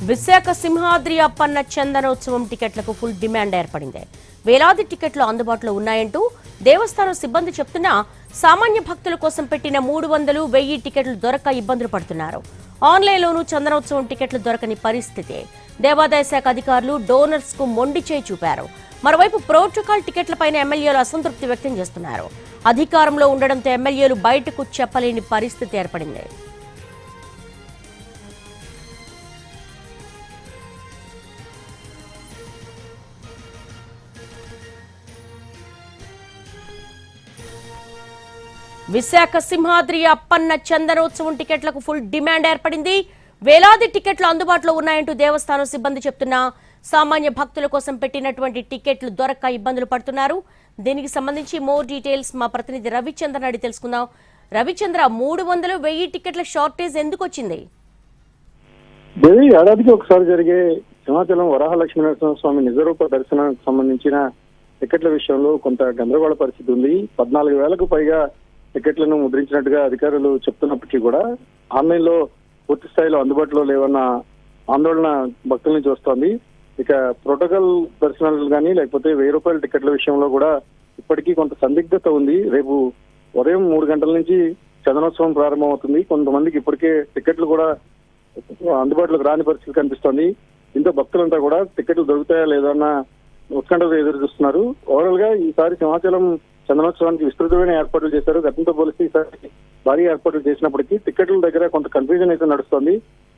Visakha Simhadri Appanna Chandanotsavam టికెట్లకు full demand ఏర్పడింది. వేలాది టికెట్లు అందుబాటులో ఉన్నాయంటూ దేవస్థానం సిబ్బంది చెప్తున్నా సామాన్య భక్తుల కోసం పెట్టిన 300, 1000 టికెట్లు దొరక్క ఇబ్బందులు పడుతున్నారు. ఆన్లైన్లోనూ చందనోత్సవం టికెట్లు దొరకని పరిస్థితి. దేవాదాయ శాఖ అధికారులు డోనర్స్ కు మొండి చేయి చూపారు. మరోవైపు ప్రోటోకాల్ టికెట్లపైన ఎమ్మెల్యేలు అసంతృప్తి వ్యక్తం చేస్తున్నారు. అధికారంలో ఉండడంతో ఎమ్మెల్యేలు బయటకు చెప్పలేని పరిస్థితి ఏర్పడింది. విశాఖ సింహాద్రి అప్పన్న చందనోత్సవం టికెట్లకు ఫుల్ డిమాండ్ ఏర్పడింది. వేలాది టికెట్లు అందుబాటులో ఉన్నాయంటూ దేవస్థానం సిబ్బంది చెప్తున్నా సామాన్య భక్తుల కోసం పెట్టినటువంటి టికెట్లు దొరక్క ఇబ్బందులు పడుతున్నారు. దీనికి సంబంధించి మోర్ డీటెయిల్స్ మా ప్రతినిధి రవిచంద్రన్ అడిగి తెలుసుకుందాం. రవిచంద్ర, 300, 1000 టికెట్ల షార్టేజ్ ఎందుకు వచ్చింది? ఏడాదికి ఒకసారి జరిగే సింహాచలం వరాహలక్ష్మీ నరసింహస్వామి నిజరూప దర్శనానికి సంబంధించిన టికెట్ల విషయంలో కొంత గందరగోళ పరిస్థితి ఉంది. 14,000కు పైగా టికెట్లను ముద్రించినట్టుగా అధికారులు చెప్తున్నప్పటికీ కూడా ఆన్లైన్ లో పూర్తి స్థాయిలో అందుబాటులో లేవన్న ఆందోళన భక్తుల నుంచి వస్తోంది. ఇక ప్రోటోకాల్ దర్శనాలు కానీ లేకపోతే 1000 రూపాయల టికెట్ల విషయంలో కూడా ఇప్పటికీ కొంత సందిగ్ధత ఉంది. రేపు ఉదయం 3 గంటల నుంచి చందనోత్సవం ప్రారంభమవుతుంది. కొంతమందికి ఇప్పటికే టికెట్లు కూడా అందుబాటులోకి రాని పరిస్థితి కనిపిస్తోంది. దీంతో భక్తులంతా కూడా టికెట్లు దొరుకుతాయా లేదా అన్న ఉత్కంఠతో ఎదురు చూస్తున్నారు. ఓవరాల్ గా ఈసారి సింహాచలం చందనోత్సవానికి విస్తృతమైన ఏర్పాట్లు చేశారు. గతంతో పోలిస్తే ఈసారి భారీ ఏర్పాట్లు చేసినప్పటికీ టికెట్ల దగ్గర కొంత కన్ఫ్యూజన్ అయితే నడుస్తోంది.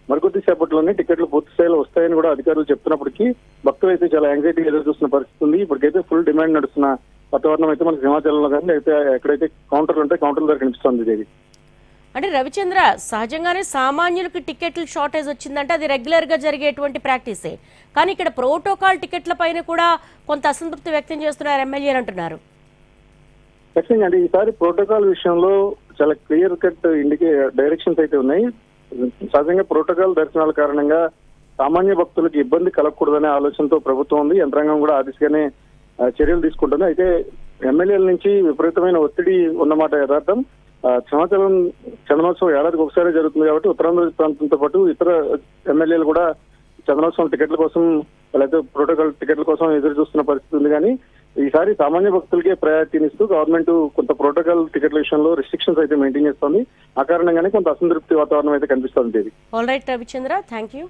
మరికొద్ది సేపట్లోనే టికెట్లు పూర్తి స్థాయిలో వస్తాయని కూడా అధికారులు చెప్తున్నప్పటికీ భక్తులు అయితే చాలా యాంగ్జైటీ ఎదురు చూస్తున్న పరిస్థితి ఉంది. ఇప్పటికైతే ఫుల్ డిమాండ్ నడుస్తున్న వాతావరణం అయితే మనకి సింహాచలంలో కానీ అయితే ఎక్కడైతే కౌంటర్లు ఉంటాయి కౌంటర్ల దగ్గర కనిపిస్తోంది. ఇది అంటే రవిచంద్ర, సహజంగానే సామాన్యులకు టికెట్లు షార్టేజ్ వచ్చిందంటే అది రెగ్యులర్ గా జరిగేటువంటి ప్రాక్టీసే. కానీ ఇక్కడ ప్రోటోకాల్ టికెట్ల పైన కూడా కొంత అసంతృప్తి వ్యక్తం చేస్తున్నారు ఎమ్మెల్యేలు అంటున్నారు. ఖచ్చితంగా అంటే ఈసారి ప్రోటోకాల్ విషయంలో చాలా క్లియర్ కట్ డైరెక్షన్స్ అయితే ఉన్నాయి. సహజంగా ప్రోటోకాల్ దర్శనాల కారణంగా సామాన్య భక్తులకు ఇబ్బంది కలగకూడదనే ఆలోచనతో ప్రభుత్వం ఉంది. యంత్రాంగం కూడా ఆ దిశగానే చర్యలు తీసుకుంటుంది. అయితే ఎమ్మెల్యేల నుంచి విపరీతమైన ఒత్తిడి ఉన్నమాట యథార్థం. సింహాచలం చందనోత్సవం ఏడాదికి ఒకసారి జరుగుతుంది కాబట్టి ఉత్తరాంధ్ర ప్రాంతంతో పాటు ఇతర ఎమ్మెల్యేలు కూడా చందనోత్సవం టికెట్ల కోసం లేకపోతే ప్రోటోకాల్ టికెట్ల కోసం ఎదురు చూస్తున్న పరిస్థితి ఉంది. కానీ ఈసారి సామాన్య భక్తులకే ప్రయారిటీనిస్తూ గవర్నమెంట్ కొంత ప్రోటోకాల్ టికెట్ల విషయంలో రిస్ట్రిక్షన్స్ అయితే మెయింటైన్ చేస్తోంది. ఆ కారణంగానే కొంత అసంతృప్తి వాతావరణం అయితే కనిపిస్తోంది. All right Ravichandra, thank you.